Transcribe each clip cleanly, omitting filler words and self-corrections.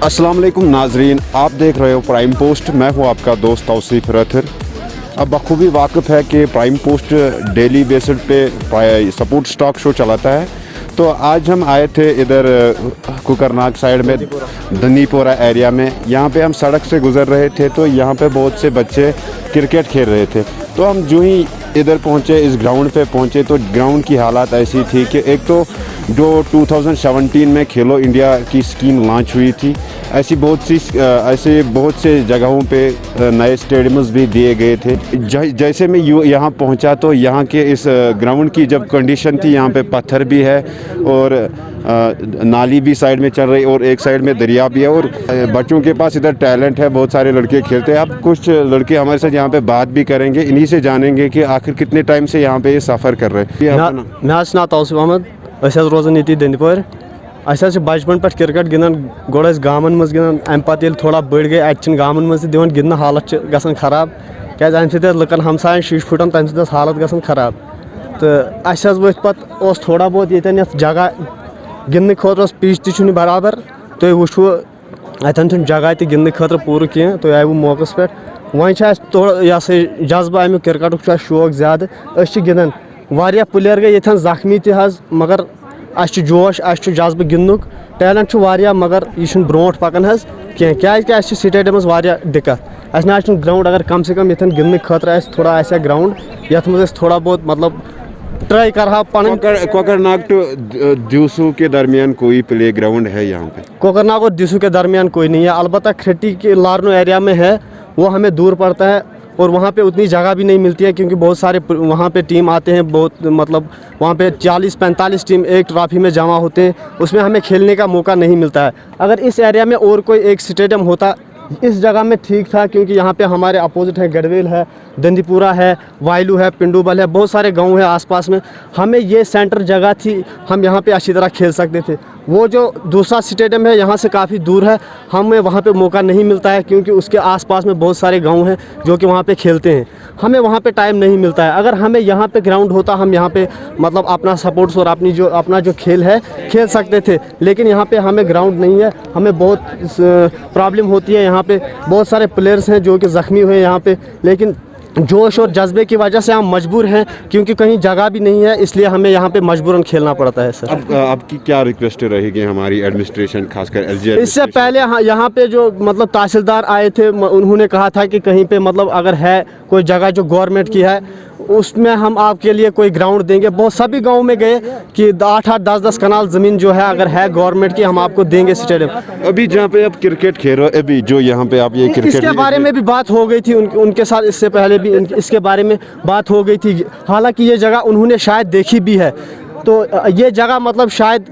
अस्सलाम वालेकुम नाजरीन, आप देख रहे हो प्राइम पोस्ट। मैं हूं आपका दोस्त तौसीफ रथर। अब बखूबी वाकिफ़ है कि प्राइम पोस्ट डेली बेसिस पे सपोर्ट स्टॉक शो चलाता है। तो आज हम आए थे इधर कुकरनाग साइड में दंदीपोरा एरिया में। यहाँ पे हम सड़क से गुज़र रहे थे तो यहाँ पे बहुत से बच्चे क्रिकेट खेल रहे थे। तो हम जो ही इधर पहुँचे, इस ग्राउंड पे पहुँचे, तो ग्राउंड की हालात ऐसी थी कि एक तो जो 2017 में खेलो इंडिया की स्कीम लॉन्च हुई थी, ऐसे बहुत से जगहों पे नए स्टेडियम्स भी दिए गए थे। जैसे मैं यहाँ पहुँचा तो यहाँ के इस ग्राउंड की जब कंडीशन थी, यहाँ पे पत्थर भी है और नाली भी साइड में चल रही और एक साइड में दरिया भी है और बच्चों के पास इधर टैलेंट है, बहुत सारे लड़के खेलते हैं। अब कुछ लड़के हमारे साथ यहाँ पे बात भी करेंगे, इन्हीं से जानेंगे कि आखिर कितने टाइम से यहाँ पे ये सफ़र कर रहे हैं। मैं तौसीफ अहमद, रोजान ये दंदीपोर। बचपन पे क्रिकेट गिंदान गोड़ गामन मज गिंदान, अम पे थोड़ा बड़ गई अत गामन मज दिवान गिंदन, हालत गसान खराब क्या अम सत लुकन हमसायन शीश फुटान, तम सत हालत गसान खराब। तो अस वथ पे थोड़ा बहुत ये जगह गिंदने खुद पिच तह बराबर। तुम वो अतन जगह तह गिंदने खुद पूर कह, तुम आयु मौका पे। वह थोड़ा यह जज्बा अमुक क्रिकेट शौक ज्यादा, गिंदान वारिया प्लेयर गए ये जख्मी तह, मगर अस जोश, अस जज्बा गिंदनुक टैलेंट वारिया, मगर यह ब्रोट पकान कह क्या स्टेडियम वारिया दिक्कत। अस ना ग्राउंड, अगर कम से कम ये गिंदने खुद थोड़ा आया ग्राउंड यथ मज थोड़ा बहुत मतलब ट्राई कर कोकरनाग टू दिवसू के दरमियान कोई प्ले ग्राउंड है यहाँ पे? कोकरनाग और दिवसू के दरमियान कोई नहीं है, अलबत्ता खट्टी के लारनो एरिया में है, वो हमें दूर पड़ता है और वहाँ पे उतनी जगह भी नहीं मिलती है क्योंकि बहुत सारे वहाँ पे टीम आते हैं, बहुत मतलब वहाँ पे 40-45 टीम एक ट्रॉफी में जमा होते हैं, उसमें हमें खेलने का मौका नहीं मिलता है। अगर इस एरिया में और कोई एक स्टेडियम होता इस जगह में ठीक था, क्योंकि यहाँ पे हमारे अपोजिट है गढ़वेल है, दंदीपुरा है, वायलू है, पिंडूबल है, बहुत सारे गांव है आसपास में। हमें ये सेंटर जगह थी, हम यहाँ पे अच्छी तरह खेल सकते थे। वो जो दूसरा स्टेडियम है यहाँ से काफ़ी दूर है, हमें वहाँ पे मौका नहीं मिलता है क्योंकि उसके आसपास में बहुत सारे गांव हैं जो कि वहाँ पे खेलते हैं, हमें वहाँ पे टाइम नहीं मिलता है। अगर हमें यहाँ पे ग्राउंड होता, हम यहाँ पे मतलब अपना सपोर्ट्स और अपना जो खेल है खेल सकते थे, लेकिन यहाँ पे हमें ग्राउंड नहीं है, हमें बहुत प्रॉब्लम होती है। यहाँ पे बहुत सारे प्लेयर्स हैं जो कि ज़ख्मी हुए यहाँ पे, लेकिन जोश और जज्बे की वजह से हम मजबूर हैं क्योंकि कहीं जगह भी नहीं है, इसलिए हमें यहाँ पे मजबूरन खेलना पड़ता है। सर अब आपकी क्या रिक्वेस्ट रहेगी हमारी एडमिनिस्ट्रेशन, खासकर एसजी? इससे पहले यहाँ पे जो मतलब तहसीलदार आए थे, उन्होंने कहा था कि कहीं पे मतलब अगर है कोई जगह जो गवर्नमेंट की है उसमें हम आपके लिए कोई ग्राउंड देंगे। बहुत सभी गाँव में गए कि 8-8, 10-10 कनाल ज़मीन जो है अगर है गवर्नमेंट की, हम आपको देंगे स्टेडियम। अभी जहाँ पे आप क्रिकेट खेल रहे हो, अभी जो यहाँ पे आप ये क्रिकेट, इसके बारे में भी बात हो गई थी उनके साथ, इससे पहले भी इसके बारे में बात हो गई थी। हालांकि ये जगह उन्होंने शायद देखी भी है, तो ये जगह मतलब शायद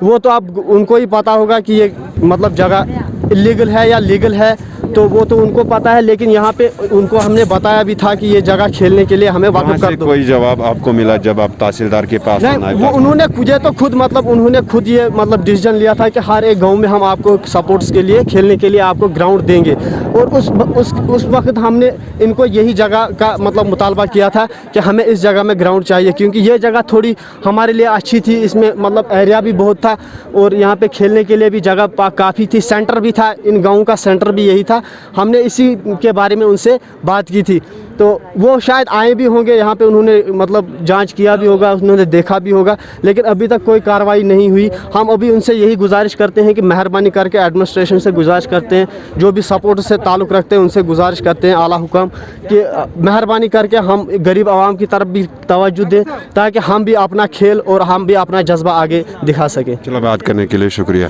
वो तो अब उनको ही पता होगा कि ये मतलब जगह इलीगल है या लीगल है, तो वो तो उनको पता है, लेकिन यहाँ पे उनको हमने बताया भी था कि ये जगह खेलने के लिए हमें वाक़िफ़ कर दो। कोई जवाब आपको मिला जब आप तहसीलदार के पास आए? वो उन्होंने खुद ये मतलब डिसीजन लिया था कि हर एक गांव में हम आपको सपोर्ट्स के लिए खेलने के लिए आपको ग्राउंड देंगे, और उस वक्त हमने इनको यही जगह का मतलब मुतालबा किया था कि हमें इस जगह में ग्राउंड चाहिए, क्योंकि ये जगह थोड़ी हमारे लिए अच्छी थी, इसमें मतलब एरिया भी बहुत था और यहाँ पे खेलने के लिए भी जगह काफ़ी थी, सेंटर भी था, इन गाँव का सेंटर भी यही था। हमने इसी के बारे में उनसे बात की थी, तो वो शायद आए भी होंगे यहाँ पे, उन्होंने मतलब जांच किया भी होगा, उन्होंने देखा भी होगा, लेकिन अभी तक कोई कार्रवाई नहीं हुई। हम अभी उनसे यही गुजारिश करते हैं कि मेहरबानी करके एडमिनिस्ट्रेशन से गुजारिश करते हैं, जो भी सपोर्ट से ताल्लुक़ रखते हैं उनसे गुजारिश करते हैं आला हुक्म कि मेहरबानी करके हम गरीब आवाम की तरफ भी तवज्जो दें ताकि हम भी अपना खेल और हम भी अपना जज्बा आगे दिखा सकें। चलो, बात करने के लिए शुक्रिया।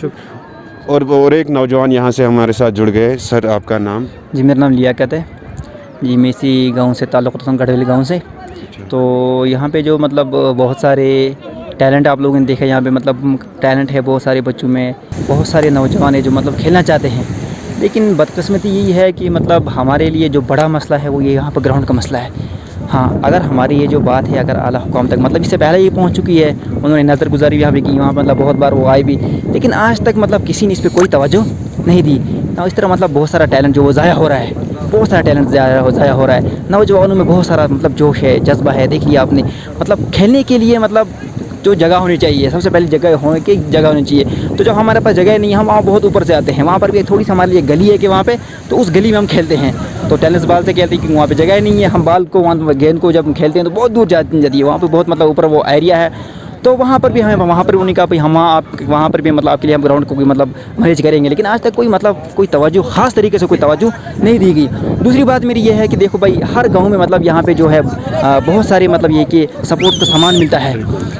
और एक नौजवान यहाँ से हमारे साथ जुड़ गए। सर, आपका नाम? जी, मेरा नाम लियाकत है जी, मैं इसी गाँव से ताल्लुक़ रखता हूँ, गढ़वेल गाँव से। तो यहाँ पे जो मतलब बहुत सारे टैलेंट आप लोगों ने देखा, यहाँ पे मतलब टैलेंट है बहुत सारे बच्चों में, बहुत सारे नौजवान हैं जो मतलब खेलना चाहते हैं, लेकिन बदकिस्मती यही है कि मतलब हमारे लिए जो बड़ा मसला है वो ये यहाँ पर ग्राउंड का मसला है। हाँ, अगर हमारी ये जो बात है अगर आला हुकाम तक मतलब इससे पहले ये पहुँच चुकी है, उन्होंने नज़र गुजारी यहाँ पे की, वहाँ मतलब बहुत बार वो आए भी, लेकिन आज तक मतलब किसी ने इस पर कोई तवज्जो नहीं दी। तो इस तरह मतलब बहुत सारा टैलेंट जो वो ज़ाया हो रहा है, बहुत सारा टैलेंट ज़ाया हो रहा है। नौजवानों में बहुत सारा मतलब जोश है, जज्बा है। देखिए आपने मतलब खेलने के लिए मतलब जो जगह होनी चाहिए, सबसे पहले जगह होने की जगह होनी चाहिए। तो जब हमारे पास जगह नहीं है, हम वहाँ बहुत ऊपर से आते हैं, वहाँ पर भी थोड़ी सी हमारे लिए गली है कि वहाँ पे, तो उस गली में हम खेलते हैं। तो टेनिस बॉल से खेलते हैं क्योंकि वहाँ पे जगह नहीं है। हम बॉल को वहाँ गेंद को जब खेलते हैं तो बहुत दूर जाती है, वहाँ पे बहुत मतलब ऊपर वो एरिया है। तो वहाँ पर भी हमें, वहाँ पर उन्हीं का भाई हम आप वहाँ पर भी मतलब आपके लिए हम ग्राउंड को भी मतलब मैनेज करेंगे, लेकिन आज तक कोई मतलब कोई तवज्जो ख़ास तरीके से कोई तवज्जो नहीं दी गई। दूसरी बात मेरी ये है कि देखो भाई, हर गांव में मतलब यहाँ पे जो है बहुत सारे मतलब ये कि सपोर्ट का सामान मिलता है,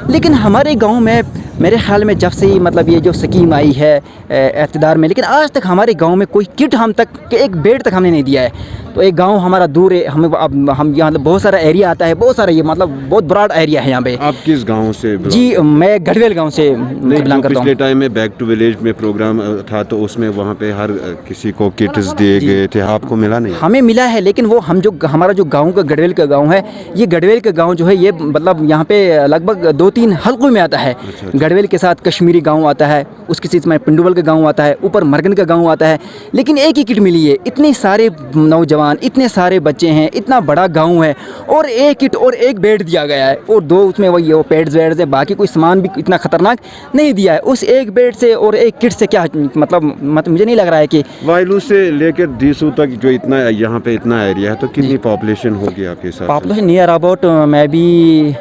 लेकिन हमारे गांव में मेरे ख्याल में जब से ही मतलब ये जो स्कीम आई है इक़्तिदार में, लेकिन आज तक हमारे गांव में कोई किट हम तक के एक बेड तक हमने नहीं दिया है। तो एक गांव हमारा दूर है, हमें अब हम यहाँ मतलब बहुत सारा एरिया आता है, बहुत सारा ये मतलब बहुत ब्रॉड एरिया है यहाँ पे। आप किस गांव से belong जी करते हैं? मैं गढ़वेल गांव से नहीं, जो बिलोंग करता पिछले हूँ। टाइम में बैक टू विलेज में प्रोग्राम था तो उसमें वहाँ पे हर किसी को किट्स दिए जी। गए थे, आपको मिला नहीं? हमें मिला है, लेकिन वो हम जो हमारा जो गांव का गढ़वेल का गांव है, ये गढ़वेल का गांव जो है ये मतलब यहाँ पे लगभग 2-3 हलकों में आता है। अच्छा, अच्छा। गढ़वेल के साथ कश्मीरी गांव आता है, उसके साथ में पिंडुबल का गांव आता है, ऊपर मरगन का गांव आता है, लेकिन एक ही किट मिली है। इतने सारे नौजवान, इतने सारे बच्चे हैं, इतना बड़ा गाँव है, और एक किट और एक बेड दिया गया है, और 2 उसमें वही वो पैड्स वैड्स है, बाकी कोई सामान भी इतना खतरनाक नहीं दिया है। उस एक बेड से और एक किट से क्या मतलब मुझे नहीं लग रहा है कि वायलू से लेकर दीसू तक जो इतना यहाँ पे इतना एरिया है, तो कितनी पॉपुलेशन होगी आपके हिसाब से? पॉपुलेशन नियर अबाउट मैं भी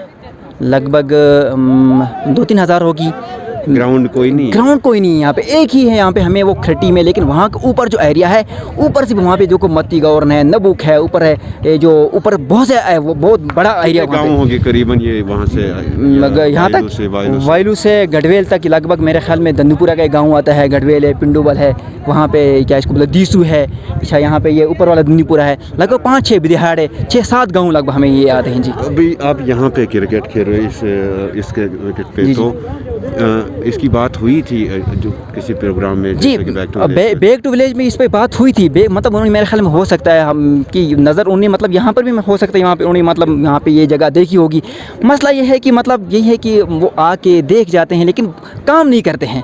लगभग 2-3 हज़ार होगी। ग्राउंड कोई नहीं है? ग्राउंड कोई नहीं है यहाँ पे, एक ही है यहाँ पे हमें वो खट्टी में, लेकिन वहाँ के ऊपर जो एरिया है, ऊपर से वहाँ पे जो को मत्ती गौरन है, नबुक है, ऊपर है ये जो ऊपर बहुत से वो बहुत बड़ा एरिया गाँव होंगे करीबन ये वहाँ से यहाँ तक वायलू से गढ़वेल तक लगभग मेरे ख्याल में दंदूपुरा का एक गाँव आता है, गढ़वेल है, पिंडुबल है, वहाँ पे क्या इसको बोलते दीसू है, अच्छा यहाँ पे ये ऊपर वाला दंदूपुरा है, लगभग 5-6 बिहाड़ है, 6-7 गाँव लगभग हमें ये आते हैं जी। अभी आप यहाँ पे क्रिकेट खेल रहे हो इसके विकेट पे, जी, तो इसकी बात हुई थी जो किसी प्रोग्राम में जी जैसे कि बैक टू विलेज में इस पे बात हुई थी। मतलब उन्होंने मेरे ख्याल में हो सकता है हम की नज़र उन्हें मतलब यहाँ पर भी हो सकता है, यहाँ पे उन्हें मतलब यहाँ पे ये जगह देखी होगी। मसला ये है कि मतलब यही है कि वो आके देख जाते हैं, लेकिन काम नहीं करते हैं,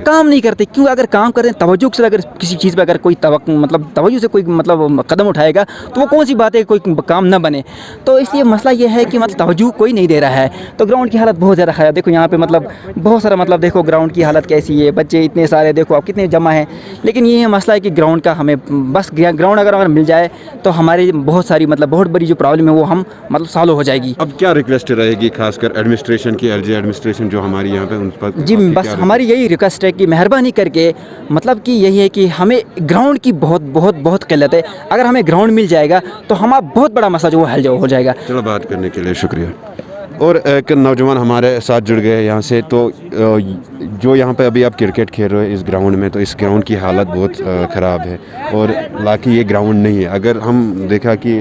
काम नहीं करते। क्यों? अगर काम करते हैं तवज्जो से, अगर किसी चीज़ पे अगर कोई मतलब तवज्जो से कोई मतलब कदम उठाएगा तो वो कौन सी बात है कोई काम ना बने। तो इसलिए मसला ये है कि मतलब तवज्जो कोई नहीं दे रहा है। तो ग्राउंड की हालत बहुत ज़्यादा ख़राब, देखो यहाँ पे मतलब बहुत सारा मतलब देखो ग्राउंड की हालत कैसी है, बच्चे इतने सारे देखो आप कितने जमा हैं। लेकिन ये मसला है कि ग्राउंड का हमें बस ग्राउंड अगर मिल जाए तो हमारी बहुत सारी मतलब बहुत बड़ी जो प्रॉब्लम है वो हम मतलब सॉल्व हो जाएगी। अब क्या रिक्वेस्ट रहेगी खासकर एडमिनिस्ट्रेशन की, एलजी एडमिनिस्ट्रेशन जो हमारी यहाँ पे उन पर? जी बस हमारी यही रिक्वेस्ट है कि मेहरबानी करके मतलब कि यही है कि हमें ग्राउंड की बहुत बहुत बहुत किल्लत है। अगर हमें ग्राउंड मिल जाएगा तो हमारा बहुत बड़ा मसला जो हल हो जाएगा। चलो, बात करने के लिए शुक्रिया। और एक नौजवान हमारे साथ जुड़ गए यहाँ से, तो जो यहाँ पे अभी आप क्रिकेट खेल रहे हो इस ग्राउंड में, तो इस ग्राउंड की हालत बहुत ख़राब है, और हालांकि ये ग्राउंड नहीं है। अगर हम देखा कि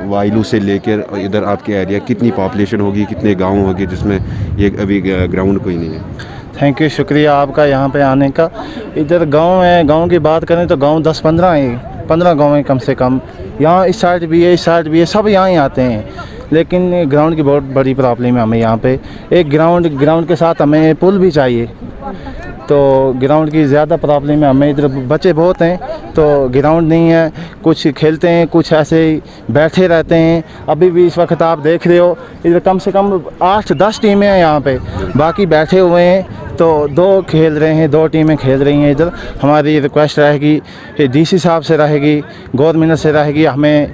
वायलू से लेकर इधर आपके एरिया कितनी पॉपुलेशन होगी, कितने गांव होंगे जिसमें ये अभी ग्राउंड कोई नहीं है? थैंक यू, शुक्रिया आपका यहाँ पे आने का। इधर गांव है, गांव की बात करें तो गांव 10-15 है, 15 गांव हैं कम से कम। यहाँ इस साइड भी है, इस साइड भी है, सब यहाँ ही आते हैं, लेकिन ग्राउंड की बहुत बड़ी प्रॉब्लम है हमें यहाँ पे। एक ग्राउंड के साथ हमें पुल भी चाहिए, तो ग्राउंड की ज़्यादा प्रॉब्लम है हमें। इधर बच्चे बहुत हैं तो ग्राउंड नहीं है, कुछ खेलते हैं, कुछ ऐसे ही बैठे रहते हैं। अभी भी इस वक्त आप देख रहे हो इधर कम से कम 8-10 टीमें हैं यहाँ पे, बाकी बैठे हुए हैं। तो 2 खेल रहे हैं, 2 टीमें खेल रही हैं इधर। हमारी रिक्वेस्ट रहेगी, डीसी साहब से रहेगी, गवर्नमेंट से रहेगी, हमें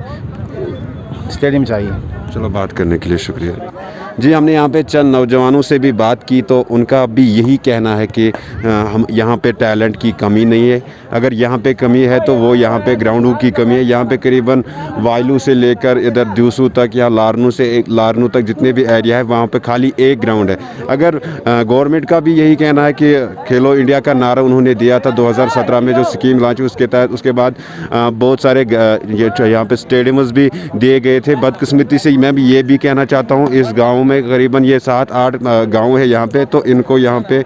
स्टेडियम चाहिए। चलो, बात करने के लिए शुक्रिया जी। हमने यहाँ पे चंद नौजवानों से भी बात की, तो उनका भी यही कहना है कि हम यहाँ पे टैलेंट की कमी नहीं है। अगर यहाँ पे कमी है तो वो यहाँ पे ग्राउंडों की कमी है। यहाँ पे करीबन वायलू से लेकर इधर दूसू तक या लारनू तक जितने भी एरिया है वहाँ पे खाली एक ग्राउंड है। अगर गवर्नमेंट का भी यही कहना है कि खेलो इंडिया का नारा उन्होंने दिया था 2017 में जो स्कीम लॉन्च हुई उसके तहत, उसके बाद बहुत सारे यहाँ पे स्टेडियम्स भी दिए गए थे। बदकिस्मती से मैं भी ये भी कहना चाहता हूँ, इस गाँव में करीबन ये 7-8 गांव है यहाँ पे, तो इनको यहाँ पे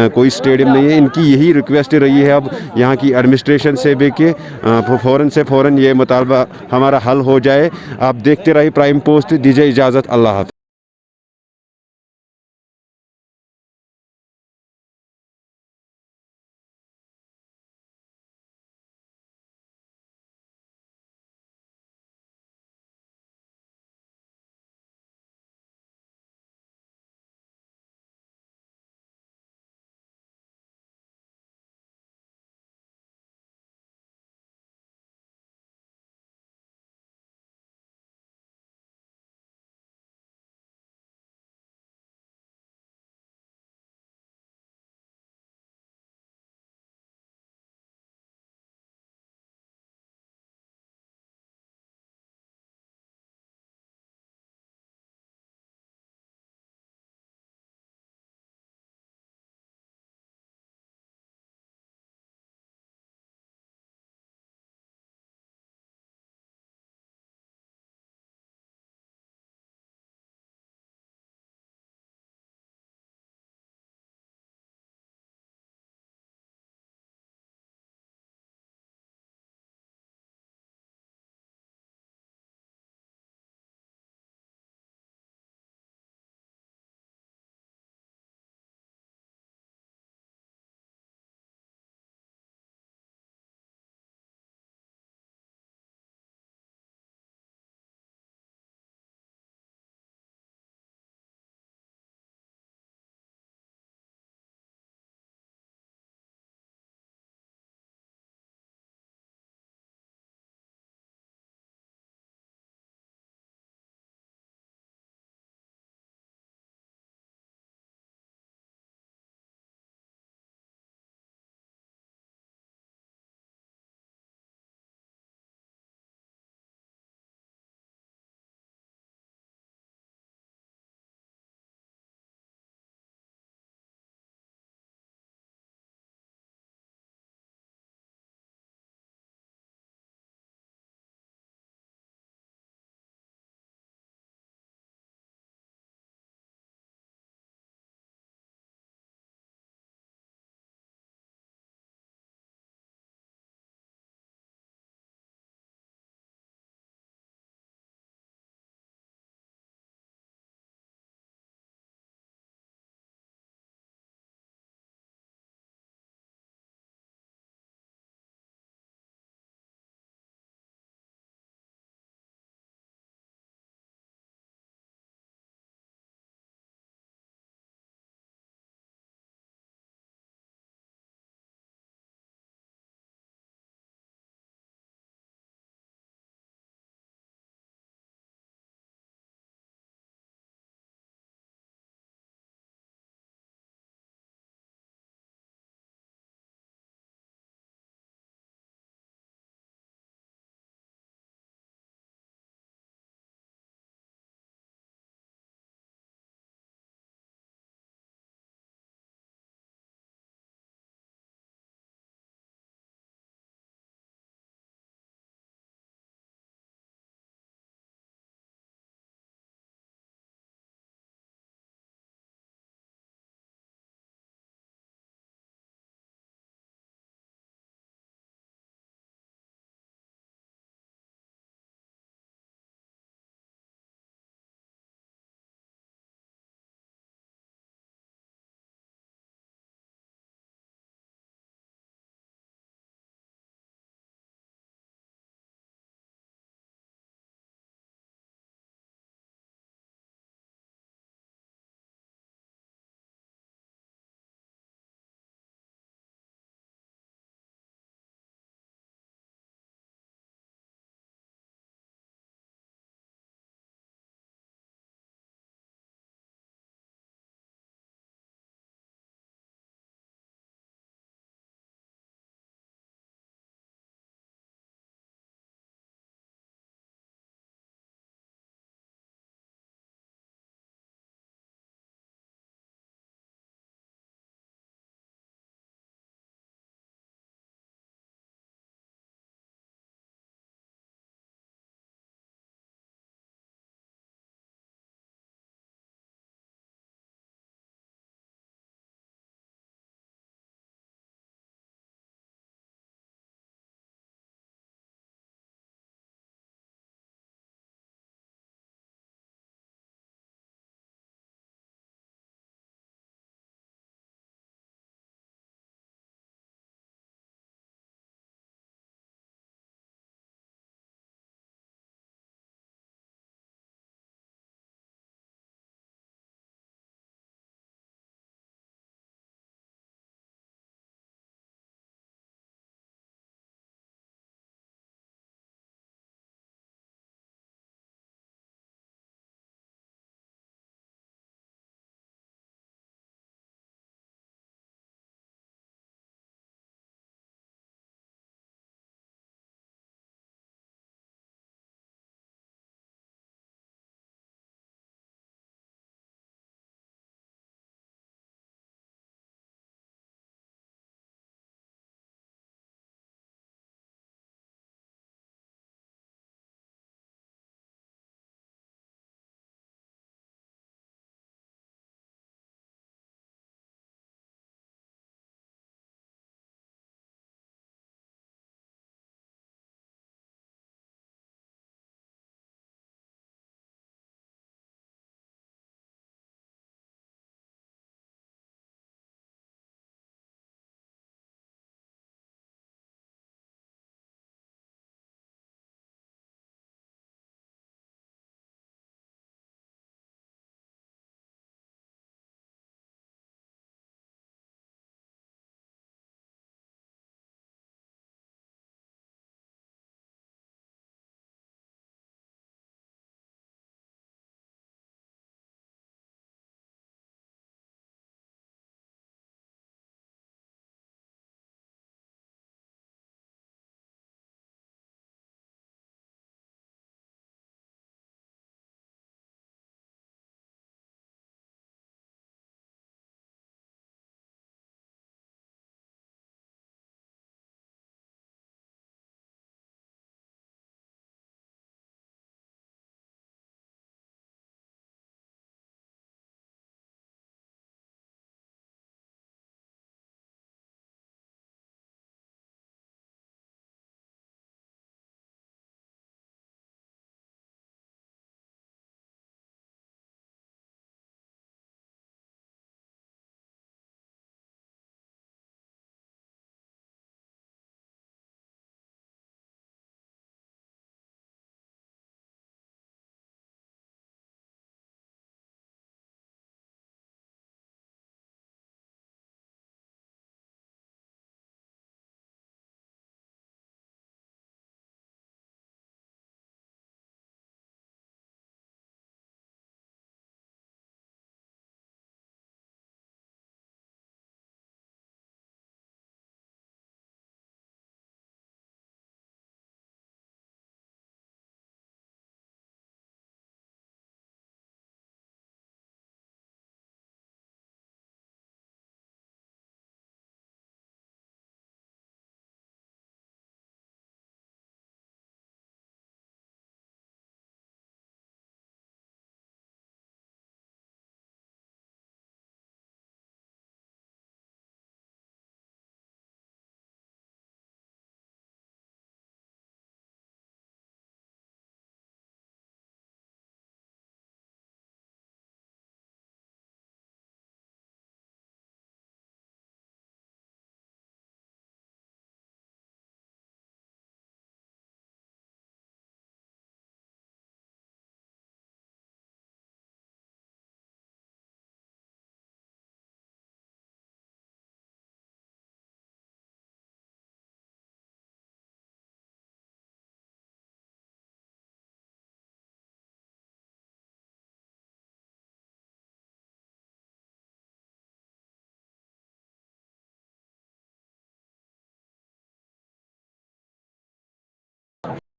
कोई स्टेडियम नहीं है। इनकी यही रिक्वेस्ट रही है अब यहाँ की एडमिनिस्ट्रेशन से भी कि फ़ौरन ये मुतालबा हमारा हल हो जाए। आप देखते रहिए प्राइम पोस्ट, दीजिए इजाज़त, अल्लाह हाफ़िज़।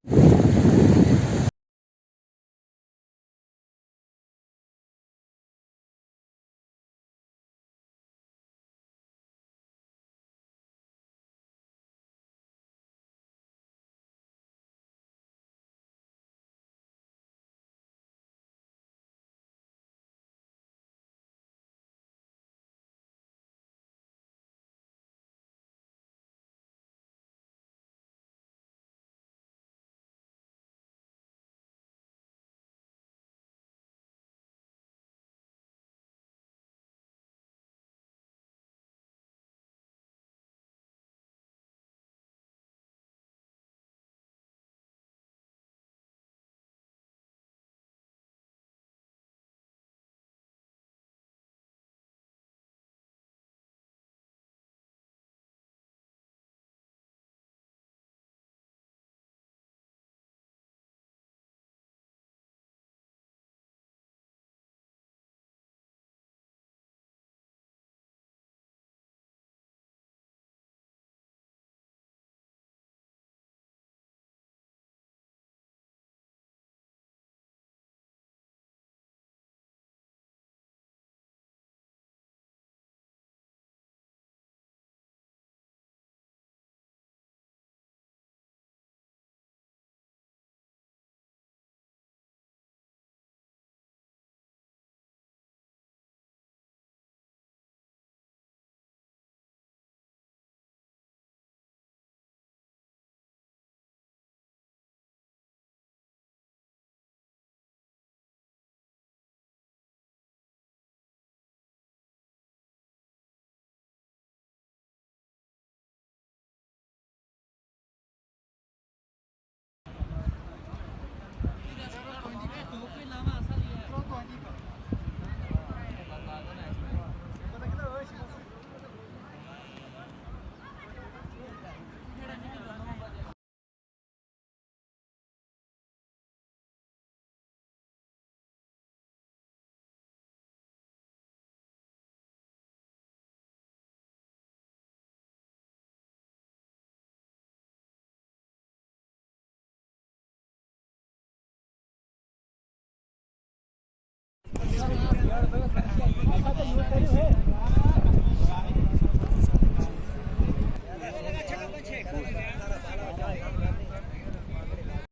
यार